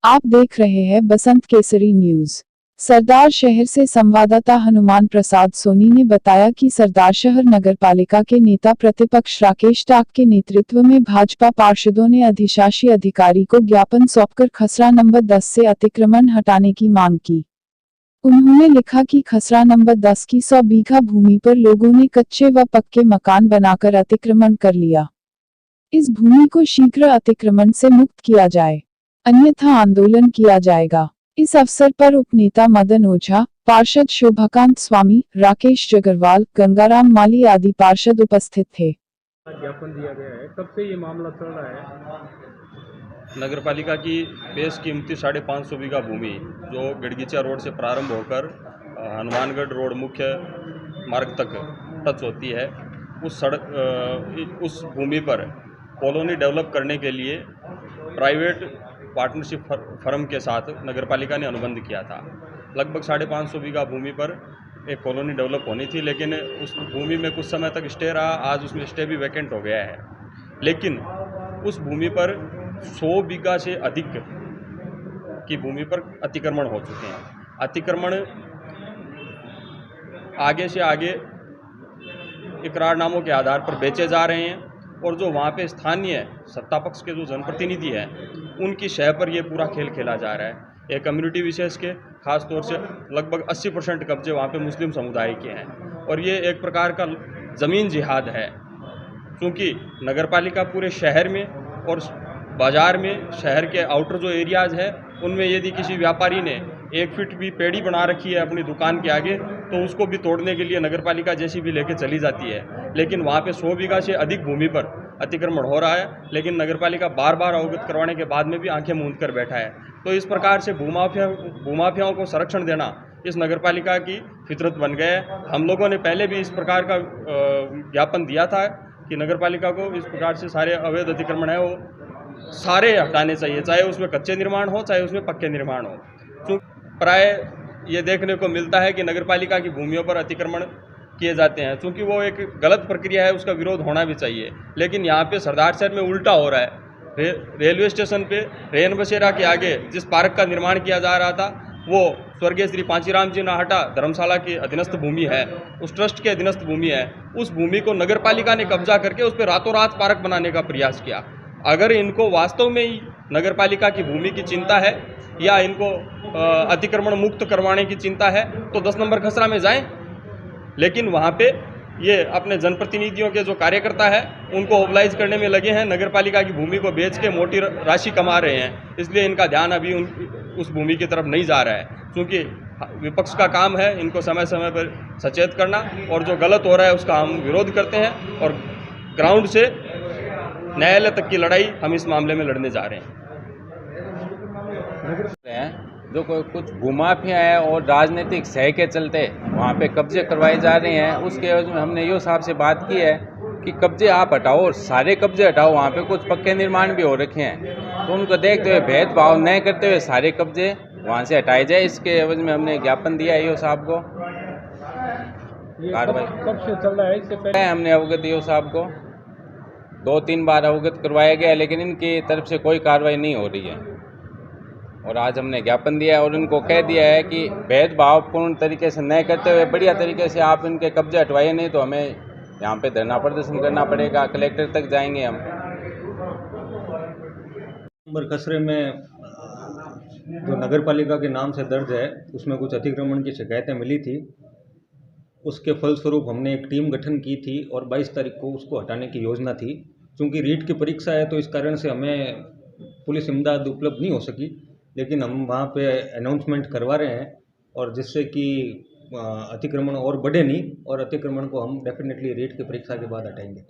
आप देख रहे हैं बसंत केसरी न्यूज। सरदार शहर से संवाददाता हनुमान प्रसाद सोनी ने बताया कि सरदार शहर नगरपालिका के नेता प्रतिपक्ष राकेश टाक के नेतृत्व में भाजपा पार्षदों ने अधिशासी अधिकारी को ज्ञापन सौंपकर खसरा नंबर 10 से अतिक्रमण हटाने की मांग की। उन्होंने लिखा कि खसरा नंबर 10 की 100 बीघा भूमि पर लोगों ने कच्चे व पक्के मकान बनाकर अतिक्रमण कर लिया। इस भूमि को शीघ्र अतिक्रमण से मुक्त किया जाए, अन्यथा आंदोलन किया जाएगा। इस अवसर पर उपनेता मदन ओझा, पार्षद शोभाकांत स्वामी, राकेश जगरवाल, गंगाराम माली आदि पार्षद उपस्थित थे। ज्ञापन दिया गया है, कब से ये मामला चल रहा है? नगरपालिका की बेस कीमती 550 बीघा भूमि जो गड़गीचा रोड से प्रारंभ होकर हनुमानगढ़ रोड मुख्य मार्ग तक टच होती है, उस भूमि पर कॉलोनी डेवलप करने के लिए प्राइवेट पार्टनरशिप फर्म के साथ नगरपालिका ने अनुबंध किया था। लगभग 550 बीघा भूमि पर एक कॉलोनी डेवलप होनी थी, लेकिन उस भूमि में कुछ समय तक स्टे रहा। आज उसमें स्टे भी वैकेंट हो गया है, लेकिन उस भूमि पर 100 बीघा से अधिक की भूमि पर अतिक्रमण हो चुके हैं। अतिक्रमण आगे से आगे इकरारनामों के आधार पर बेचे जा रहे हैं, और जो वहाँ पे स्थानीय सत्ता पक्ष के जो जनप्रतिनिधि हैं, उनकी शह पर ये पूरा खेल खेला जा रहा है। एक कम्युनिटी विशेष के खास तौर से लगभग 80% कब्जे वहाँ पे मुस्लिम समुदाय के हैं, और ये एक प्रकार का ज़मीन जिहाद है। क्योंकि नगरपालिका पूरे शहर में और बाज़ार में, शहर के आउटर जो एरियाज़ है, उनमें यदि किसी व्यापारी ने 1 फीट भी पेड़ी बना रखी है अपनी दुकान के आगे, तो उसको भी तोड़ने के लिए नगरपालिका जैसी भी लेके चली जाती है। लेकिन वहाँ पे 100 बीघा से अधिक भूमि पर अतिक्रमण हो रहा है, लेकिन नगरपालिका बार बार अवगत करवाने के बाद में भी आंखें मूंद कर बैठा है। तो इस प्रकार से भूमाफियाओं को संरक्षण देना इस नगरपालिका की फितरत बन गया है। हम लोगों ने पहले भी इस प्रकार का ज्ञापन दिया था कि नगरपालिका को इस प्रकार से सारे अवैध अतिक्रमण है वो सारे हटाने चाहिए, चाहे उसमें कच्चे निर्माण हो, चाहे उसमें पक्के निर्माण हो। तो प्राय ये देखने को मिलता है कि नगरपालिका की भूमियों पर अतिक्रमण किए जाते हैं, क्योंकि वो एक गलत प्रक्रिया है, उसका विरोध होना भी चाहिए। लेकिन यहाँ पे सरदार शहर में उल्टा हो रहा है। रेलवे स्टेशन पे रेन बसेरा के आगे जिस पार्क का निर्माण किया जा रहा था, वो स्वर्गीय श्री पांचीराम जी नाहटा धर्मशाला की अधीनस्थ भूमि है, उस ट्रस्ट के अधीनस्थ भूमि है। उस भूमि को नगरपालिका ने कब्जा करके उस पर रातों रात पार्क बनाने का प्रयास किया। अगर इनको वास्तव में ही नगरपालिका की भूमि की चिंता है या इनको अतिक्रमण मुक्त करवाने की चिंता है, तो 10 नंबर खसरा में जाएं। लेकिन वहाँ पे ये अपने जनप्रतिनिधियों के जो कार्यकर्ता है, उनको मोबिलाइज करने में लगे हैं, नगरपालिका की भूमि को बेच के मोटी राशि कमा रहे हैं। इसलिए इनका ध्यान अभी उस भूमि की तरफ नहीं जा रहा है, क्योंकि विपक्ष का काम है इनको समय समय पर सचेत करना, और जो गलत हो रहा है उसका हम विरोध करते हैं, और ग्राउंड से न्यायालय तक की लड़ाई हम इस मामले में लड़ने जा रहे हैं। जो कुछ भूमाफिया है और राजनीतिक सह के चलते वहाँ पे कब्जे करवाए जा रहे हैं, उसके एवज में हमने यो साहब से बात की है कि कब्जे आप हटाओ और सारे कब्जे हटाओ। वहाँ पे कुछ पक्के निर्माण भी हो रखे हैं, तो उनको देखते हुए भेदभाव न करते हुए सारे कब्जे वहाँ से हटाए जाए। इसके एवज में हमने ज्ञापन दिया है यो साहब को। कार्रवाई कब से चल रहा है? इससे पहले हमने अवगत यो साहब को 2-3 बार अवगत करवाया गया, लेकिन इनकी तरफ से कोई कार्रवाई नहीं हो रही है। और आज हमने ज्ञापन दिया है और उनको कह दिया है कि भेदभावपूर्ण तरीके से न करते हुए बढ़िया तरीके से आप इनके कब्जे हटवाइए, नहीं तो हमें यहाँ पे धरना प्रदर्शन करना पड़ेगा, कलेक्टर तक जाएंगे हम। नंबर खसरे में जो नगरपालिका के नाम से दर्ज है, उसमें कुछ अतिक्रमण की शिकायतें मिली थी। उसके फलस्वरूप हमने एक टीम गठन की थी और 22 तारीख को उसको हटाने की योजना थी। चूँकि रीट की परीक्षा है, तो इस कारण से हमें पुलिस इमदाद उपलब्ध नहीं हो सकी, लेकिन हम वहाँ पे अनाउंसमेंट करवा रहे हैं, और जिससे कि अतिक्रमण और बढ़े नहीं, और अतिक्रमण को हम डेफिनेटली रीट की परीक्षा के बाद हटाएंगे।